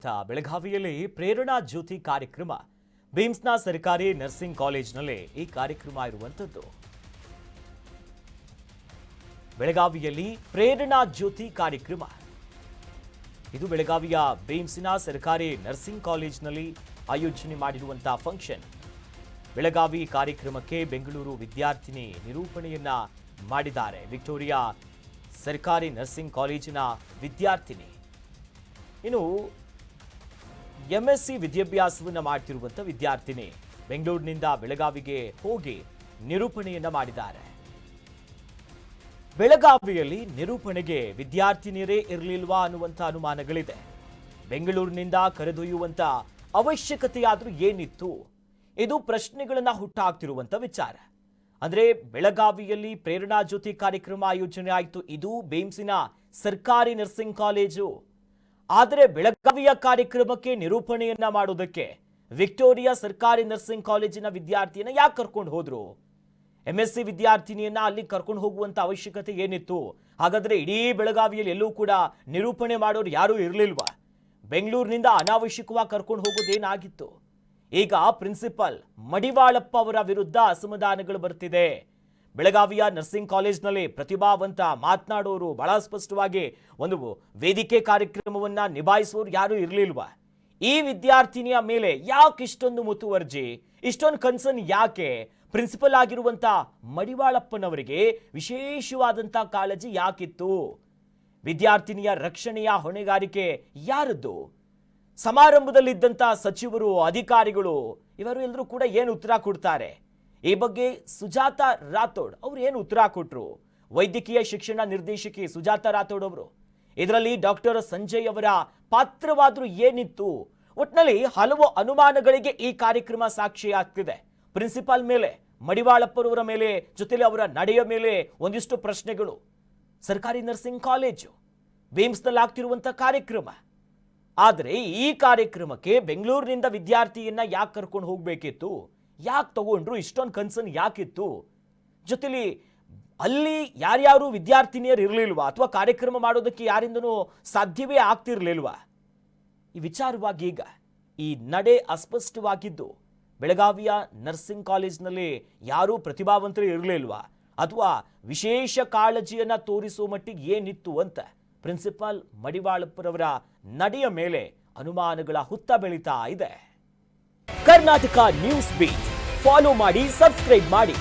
ಬೆಳಗಾವಿಯಲ್ಲಿ ಪ್ರೇರಣಾ ಜ್ಯೋತಿ ಕಾರ್ಯಕ್ರಮ ಬೀಮ್ಸ್ನ ಸರ್ಕಾರಿ ನರ್ಸಿಂಗ್ ಕಾಲೇಜಿನಲ್ಲಿ ಈ ಕಾರ್ಯಕ್ರಮ ಇರುವಂತದ್ದು. ಬೆಳಗಾವಿಯಲ್ಲಿ ಪ್ರೇರಣಾ ಜ್ಯೋತಿ ಕಾರ್ಯಕ್ರಮ ಇದು ಬೆಳಗಾವಿಯ ಬೀಮ್ಸ್ನ ಸರ್ಕಾರಿ ನರ್ಸಿಂಗ್ ಕಾಲೇಜಿನಲ್ಲಿ ಆಯೋಜನೆ ಮಾಡಿರುವಂತಹ ಫಂಕ್ಷನ್. ಬೆಳಗಾವಿ ಕಾರ್ಯಕ್ರಮಕ್ಕೆ ಬೆಂಗಳೂರು ವಿದ್ಯಾರ್ಥಿನಿ ನಿರೂಪಣೆಯನ್ನ ಮಾಡಿದ್ದಾರೆ. ವಿಕ್ಟೋರಿಯಾ ಸರ್ಕಾರಿ ನರ್ಸಿಂಗ್ ಕಾಲೇಜಿನ ವಿದ್ಯಾರ್ಥಿನಿ. ಇನ್ನು ಎಂಎಸ್ಸಿ ವಿದ್ಯಾಭ್ಯಾಸವನ್ನು ಮಾಡ್ತಿರುವಂತ ವಿದ್ಯಾರ್ಥಿನಿ ಬೆಂಗಳೂರಿನಿಂದ ಬೆಳಗಾವಿಗೆ ಹೋಗಿ ನಿರೂಪಣೆಯನ್ನ ಮಾಡಿದ್ದಾರೆ. ಬೆಳಗಾವಿಯಲ್ಲಿ ನಿರೂಪಣೆಗೆ ವಿದ್ಯಾರ್ಥಿನಿಯರೇ ಇರಲಿಲ್ವಾ ಅನ್ನುವಂಥ ಅನುಮಾನಗಳಿದೆ. ಬೆಂಗಳೂರಿನಿಂದ ಕರೆದೊಯ್ಯುವಂತ ಅವಶ್ಯಕತೆಯಾದ್ರೂ ಏನಿತ್ತು? ಇದು ಪ್ರಶ್ನೆಗಳನ್ನ ಹುಟ್ಟಾಕ್ತಿರುವಂತ ವಿಚಾರ. ಅಂದ್ರೆ ಬೆಳಗಾವಿಯಲ್ಲಿ ಪ್ರೇರಣಾ ಜ್ಯೋತಿ ಕಾರ್ಯಕ್ರಮ ಆಯೋಜನೆ ಆಯಿತು. ಇದು ಬೇಮ್ಸಿನ ಸರ್ಕಾರಿ ನರ್ಸಿಂಗ್ ಕಾಲೇಜು. ಆದರೆ ಬೆಳಗಾವಿಯ ಕಾರ್ಯಕ್ರಮಕ್ಕೆ ನಿರೂಪಣೆಯನ್ನ ಮಾಡೋದಕ್ಕೆ ವಿಕ್ಟೋರಿಯಾ ಸರ್ಕಾರಿ ನರ್ಸಿಂಗ್ ಕಾಲೇಜಿನ ವಿದ್ಯಾರ್ಥಿಯನ್ನ ಯಾಕೆ ಕರ್ಕೊಂಡು ಹೋದ್ರು? ಎಂಎಸ್ಸಿ ವಿದ್ಯಾರ್ಥಿನಿಯನ್ನ ಅಲ್ಲಿ ಕರ್ಕೊಂಡು ಹೋಗುವಂತ ಅವಶ್ಯಕತೆ ಏನಿತ್ತು? ಹಾಗಾದ್ರೆ ಇಡೀ ಬೆಳಗಾವಿಯಲ್ಲಿ ಎಲ್ಲೂ ಕೂಡ ನಿರೂಪಣೆ ಮಾಡೋರು ಯಾರೂ ಇರಲಿಲ್ವಾ? ಬೆಂಗಳೂರಿನಿಂದ ಅನಾವಶ್ಯಕವಾಗಿ ಕರ್ಕೊಂಡು ಹೋಗೋದೇನಾಗಿತ್ತು? ಈಗ ಪ್ರಿನ್ಸಿಪಲ್ ಮಡಿವಾಳಪ್ಪ ಅವರ ವಿರುದ್ಧ ಅಸಮಾಧಾನಗಳು ಬರ್ತಿದೆ. ಬೆಳಗಾವಿಯ ನರ್ಸಿಂಗ್ ಕಾಲೇಜ್ನಲ್ಲಿ ಪ್ರತಿಭಾವಂತ ಮಾತನಾಡೋರು ಬಹಳ ಸ್ಪಷ್ಟವಾಗಿ ಒಂದು ವೇದಿಕೆ ಕಾರ್ಯಕ್ರಮವನ್ನ ನಿಭಾಯಿಸೋರು ಯಾರು ಇರಲಿಲ್ವಾ? ಈ ವಿದ್ಯಾರ್ಥಿನಿಯ ಮೇಲೆ ಯಾಕೆ ಇಷ್ಟೊಂದು ಮುತುವರ್ಜಿ, ಇಷ್ಟೊಂದು ಕನ್ಸರ್ನ್ ಯಾಕೆ? ಪ್ರಿನ್ಸಿಪಲ್ ಆಗಿರುವಂತ ಮಡಿವಾಳಪ್ಪನವರಿಗೆ ವಿಶೇಷವಾದಂತ ಕಾಳಜಿ ಯಾಕಿತ್ತು? ವಿದ್ಯಾರ್ಥಿನಿಯ ರಕ್ಷಣೆಯ ಹೊಣೆಗಾರಿಕೆ ಯಾರದ್ದು? ಸಮಾರಂಭದಲ್ಲಿದ್ದಂತ ಸಚಿವರು, ಅಧಿಕಾರಿಗಳು ಇವರು ಎಲ್ಲರೂ ಕೂಡ ಏನು ಉತ್ತರ ಕೊಡ್ತಾರೆ? ಈ ಬಗ್ಗೆ ಸುಜಾತಾ ರಾಥೋಡ್ ಅವರು ಏನು ಉತ್ತರ ಕೊಟ್ಟರು? ವೈದ್ಯಕೀಯ ಶಿಕ್ಷಣ ನಿರ್ದೇಶಕಿ ಸುಜಾತಾ ರಾಥೋಡ್ ಅವರು. ಇದರಲ್ಲಿ ಡಾಕ್ಟರ್ ಸಂಜಯ್ ಅವರ ಪಾತ್ರವಾದ್ರೂ ಏನಿತ್ತು? ಒಟ್ಟಿನಲ್ಲಿ ಹಲವು ಅನುಮಾನಗಳಿಗೆ ಈ ಕಾರ್ಯಕ್ರಮ ಸಾಕ್ಷಿಯಾಗ್ತಿದೆ. ಪ್ರಿನ್ಸಿಪಾಲ್ ಮೇಲೆ, ಮಡಿವಾಳಪ್ಪರವರ ಮೇಲೆ, ಜೊತೆಲಿ ಅವರ ನಡೆಯ ಮೇಲೆ ಒಂದಿಷ್ಟು ಪ್ರಶ್ನೆಗಳು. ಸರ್ಕಾರಿ ನರ್ಸಿಂಗ್ ಕಾಲೇಜು ಬೇಮ್ಸ್ನಲ್ಲಿ ಆಗ್ತಿರುವಂತ ಕಾರ್ಯಕ್ರಮ. ಆದರೆ ಈ ಕಾರ್ಯಕ್ರಮಕ್ಕೆ ಬೆಂಗಳೂರಿನಿಂದ ವಿದ್ಯಾರ್ಥಿಯನ್ನ ಯಾಕೆ ಕರ್ಕೊಂಡು ಹೋಗ್ಬೇಕಿತ್ತು? ಯಾಕೆ ತಗೊಂಡ್ರು? ಇಷ್ಟೊಂದು ಕನ್ಸರ್ನ್ ಯಾಕಿತ್ತು? ಜೊತೆಲಿ ಅಲ್ಲಿ ಯಾರ್ಯಾರು ವಿದ್ಯಾರ್ಥಿನಿಯರು ಇರಲಿಲ್ವಾ? ಅಥವಾ ಕಾರ್ಯಕ್ರಮ ಮಾಡೋದಕ್ಕೆ ಯಾರಿಂದನೂ ಸಾಧ್ಯವೇ ಆಗ್ತಿರ್ಲಿಲ್ವಾ? ಈ ವಿಚಾರವಾಗಿ ಈಗ ಈ ನಡೆ ಅಸ್ಪಷ್ಟವಾಗಿದ್ದು, ಬೆಳಗಾವಿಯ ನರ್ಸಿಂಗ್ ಕಾಲೇಜ್ನಲ್ಲಿ ಯಾರೂ ಪ್ರತಿಭಾವಂತರು ಇರಲಿಲ್ವಾ? ಅಥವಾ ವಿಶೇಷ ಕಾಳಜಿಯನ್ನ ತೋರಿಸುವ ಮಟ್ಟಿಗೆ ಏನಿತ್ತು ಅಂತ ಪ್ರಿನ್ಸಿಪಾಲ್ ಮಡಿವಾಳಪ್ಪರವರ ನಡೆಯ ಮೇಲೆ ಅನುಮಾನಗಳ ಹುತ್ತ ಬೆಳೀತಾ ಇದೆ. ಕರ್ನಾಟಕ ನ್ಯೂಸ್ ಬೀಟ್ ಫಾಲೋ ಮಾಡಿ, ಸಬ್ಸ್ಕ್ರೈಬ್ ಮಾಡಿ.